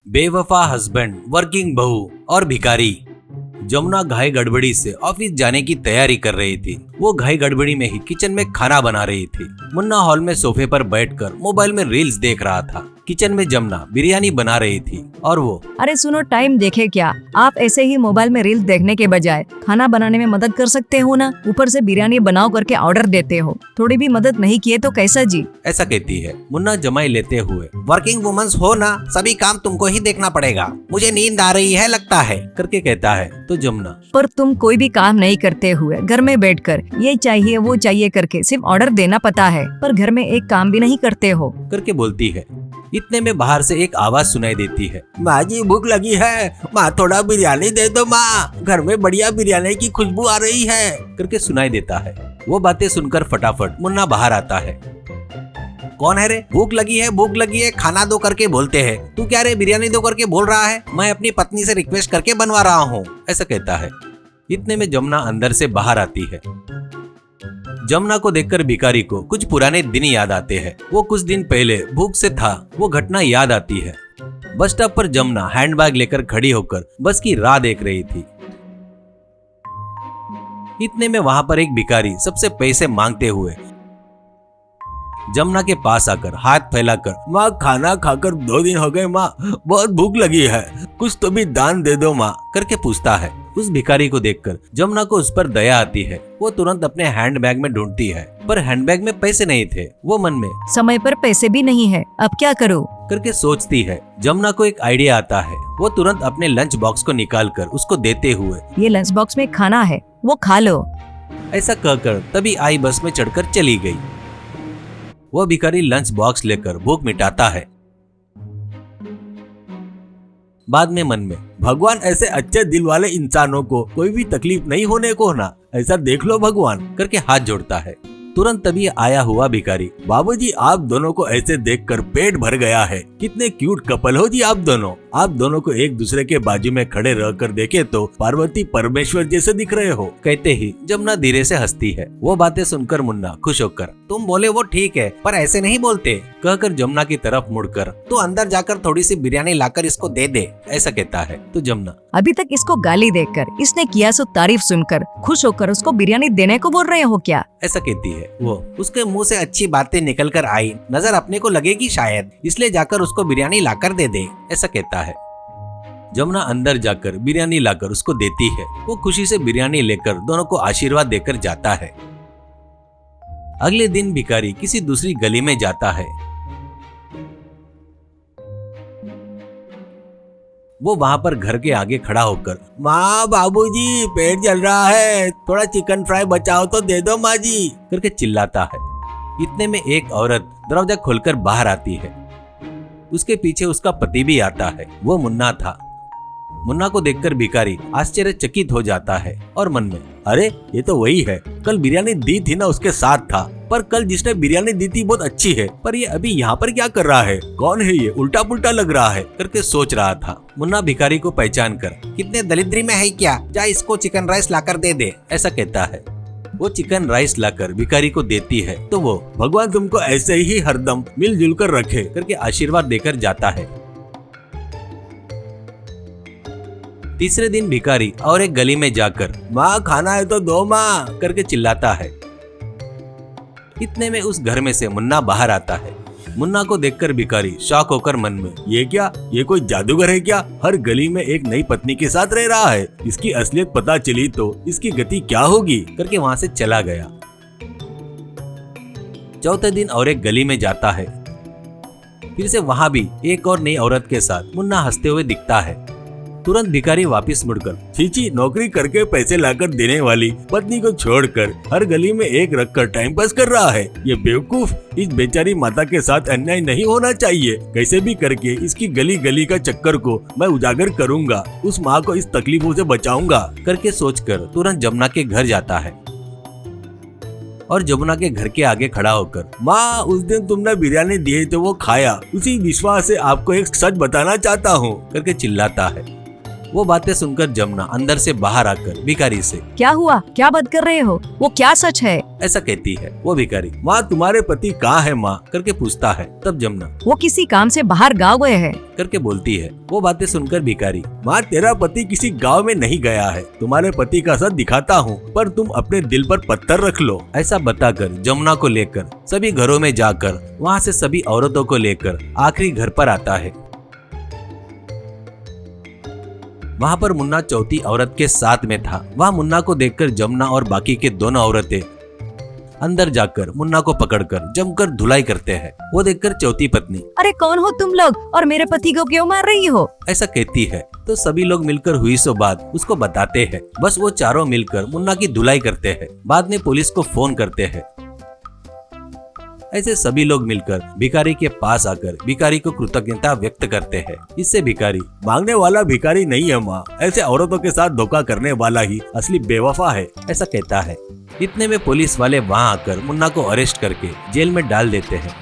बेवफा husband, working बहू और भिखारी। जमुना घाई गड़बड़ी से ऑफिस जाने की तैयारी कर रही थी। वो घाई गड़बड़ी में ही किचन में खाना बना रही थी। मुन्ना हॉल में सोफे पर बैठकर मोबाइल में रील्स देख रहा था। किचन में जमुना बिरयानी बना रही थी और वो अरे सुनो, टाइम देखे क्या? आप ऐसे ही मोबाइल में रील्स देखने के बजाय खाना बनाने में मदद कर सकते हो ना। ऊपर से बिरयानी बनाओ करके ऑर्डर देते हो। थोड़ी भी मदद नहीं किए तो कैसा जी? ऐसा कहती है मुन्ना जमाई लेते हुए। वर्किंग वुमन्स हो ना, सभी काम तुमको ही देखना पड़ेगा, मुझे नींद आ रही है लगता है करके कहता है। तो जमुना पर तुम कोई भी काम नहीं करते हुए घर में बैठकर ये चाहिए वो चाहिए करके सिर्फ ऑर्डर देना पता है, पर घर में एक काम भी नहीं करते हो करके बोलती है। इतने में बाहर से एक आवाज सुनाई देती है। माँ जी भूख लगी है, माँ थोड़ा बिरयानी दे दो माँ, घर में बढ़िया बिरयानी की खुशबू आ रही है करके सुनाई देता है। वो बातें सुनकर फटाफट मुन्ना बाहर आता है। कौन है रे? भूख लगी है खाना दो करके बोलते हैं, तू क्या रे बिरयानी दो करके बोल रहा है? मैं अपनी पत्नी से रिक्वेस्ट करके बनवा रहा हूँ, ऐसा कहता है। इतने में जमुना अंदर से बाहर आती है। जमुना को देखकर भिखारी को कुछ पुराने दिन याद आते हैं। वो कुछ दिन पहले भूख से था, वो घटना याद आती है। बस स्टॉप पर जमुना हैंडबैग लेकर खड़ी होकर बस की राह देख रही थी। इतने में वहां पर एक भिखारी सबसे पैसे मांगते हुए जमुना के पास आकर हाथ फैलाकर, माँ खाना खाकर 2 दिन हो गए माँ, बहुत भूख लगी है, कुछ तो भी दान दे दो माँ करके पूछता है। उस भिखारी को देखकर जमुना को उस पर दया आती है। वो तुरंत अपने हैंडबैग में ढूंढती है, पर हैंडबैग में पैसे नहीं थे। वो मन में समय पर पैसे भी नहीं है, अब क्या करूँ करके सोचती है। जमुना को एक आइडिया आता है। वो तुरंत अपने लंच बॉक्स को निकालकर उसको देते हुए, ये लंच बॉक्स में खाना है, वो खा लो। ऐसा कहकर तभी आई बस में चढ़कर चली गई। वो भिखारी लंच बॉक्स लेकर भूख मिटाता है। बाद में मन में, भगवान ऐसे अच्छे दिल वाले इंसानों को कोई भी तकलीफ नहीं होने को ना, ऐसा देख लो भगवान करके हाथ जोड़ता है। तुरंत तभी आया हुआ भिखारी, बाबूजी आप दोनों को ऐसे देखकर पेट भर गया है, कितने क्यूट कपल हो जी आप दोनों को एक दूसरे के बाजू में खड़े रहकर देखे तो पार्वती परमेश्वर जैसे दिख रहे हो। कहते ही जमुना धीरे से हंसती है। वो बातें सुनकर मुन्ना खुश होकर, तुम बोले वो ठीक है, पर ऐसे नहीं बोलते कहकर जमुना की तरफ मुड़कर, तू अंदर जाकर थोड़ी सी बिरयानी लाकर इसको दे दे, ऐसा कहता है। तो जमुना अभी तक इसको गाली देकर, इसने किया सो तारीफ सुनकर खुश होकर उसको बिरयानी देने को बोल रहे हो क्या? ऐसा कहती है। वो उसके मुंह से अच्छी बातें निकल कर आई, नजर अपने को लगेगी शायद, इसलिए जाकर उसको बिरयानी लाकर दे दे, ऐसा कहता है। जमुना अंदर जाकर बिरयानी लाकर उसको देती है। वो खुशी से बिरयानी लेकर दोनों को आशीर्वाद देकर जाता है। अगले दिन भिखारी किसी दूसरी गली में जाता है। वो वहां पर घर के आगे खड़ा होकर, माँ बाबूजी पेट जल रहा है, थोड़ा चिकन फ्राई बचाओ तो दे दो माँ जी करके चिल्लाता है। इतने में एक औरत दरवाजा खोलकर बाहर आती है। उसके पीछे उसका पति भी आता है। वो मुन्ना था। मुन्ना को देखकर भिखारी आश्चर्यचकित हो जाता है और मन में, अरे ये तो वही है, कल बिरयानी दी थी ना उसके साथ था, पर कल जिसने बिरयानी दी थी बहुत अच्छी है, पर ये अभी यहाँ पर क्या कर रहा है, कौन है ये, उल्टा पुल्टा लग रहा है करके सोच रहा था। मुन्ना भिखारी को पहचान कर, कितने दरिद्री में है क्या, जा इसको चिकन राइस लाकर दे दे, ऐसा कहता है। वो चिकन राइस लाकर भिखारी को देती है तो वो, भगवान तुमको ऐसे ही हरदम मिलजुल कर रखे करके आशीर्वाद देकर जाता है। तीसरे दिन भिखारी और एक गली में जाकर, माँ खाना है तो दो माँ करके चिल्लाता है। इतने में उस घर में से मुन्ना बाहर आता है। मुन्ना को देखकर भिखारी शॉक होकर मन में, ये क्या, ये कोई जादूगर है क्या, हर गली में एक नई पत्नी के साथ रह रहा है, इसकी असलियत पता चली तो इसकी गति क्या होगी करके वहाँ से चला गया। चौथे दिन और एक गली में जाता है। फिर से वहाँ भी एक और नई औरत के साथ मुन्ना हंसते हुए दिखता है। तुरंत भिखारी वापस मुड़कर, चीची नौकरी करके पैसे लाकर देने वाली पत्नी को छोड़कर हर गली में एक रखकर टाइम पास कर रहा है, ये बेवकूफ, इस बेचारी माता के साथ अन्याय नहीं होना चाहिए, कैसे भी करके इसकी गली गली का चक्कर को मैं उजागर करूंगा, उस माँ को इस तकलीफों से बचाऊंगा करके सोचकर तुरंत जमुना के घर जाता है और जमुना के घर के आगे खड़ा होकर, माँ उस दिन तुमने बिरयानी दी तो वो खाया, उसी विश्वास से आपको एक सच बताना चाहता हूँ करके चिल्लाता है। वो बातें सुनकर जमुना अंदर से बाहर आकर भिखारी से क्या हुआ, क्या बात कर रहे हो, वो क्या सच है? ऐसा कहती है। वो भिखारी माँ तुम्हारे पति कहाँ है माँ करके पूछता है। तब जमुना वो किसी काम से बाहर गाँव गए हैं। करके बोलती है। वो बातें सुनकर भिखारी माँ तेरा पति किसी गांव में नहीं गया है, तुम्हारे पति का सच दिखाता हूँ, पर तुम अपने दिल पर पत्थर रख लो। ऐसा बताकर जमुना को लेकर सभी घरों में जाकर वहाँ से सभी औरतों को लेकर आखिरी घर पर आता है। वहाँ पर मुन्ना चौथी औरत के साथ में था। वहाँ मुन्ना को देखकर जमुना और बाकी के दोनों औरतें अंदर जाकर मुन्ना को पकड़कर जमकर धुलाई करते हैं। वो देखकर चौथी पत्नी अरे कौन हो तुम लोग और मेरे पति को क्यों मार रही हो? ऐसा कहती है। तो सभी लोग मिलकर हुई सो बात उसको बताते हैं। बस वो चारों मिलकर मुन्ना की धुलाई करते हैं। बाद में पुलिस को फोन करते हैं। ऐसे सभी लोग मिलकर भिखारी के पास आकर भिखारी को कृतज्ञता व्यक्त करते हैं। इससे भिखारी मांगने वाला भिखारी नहीं है माँ, ऐसे औरतों के साथ धोखा करने वाला ही असली बेवफा है, ऐसा कहता है। इतने में पुलिस वाले वहाँ आकर मुन्ना को अरेस्ट करके जेल में डाल देते हैं।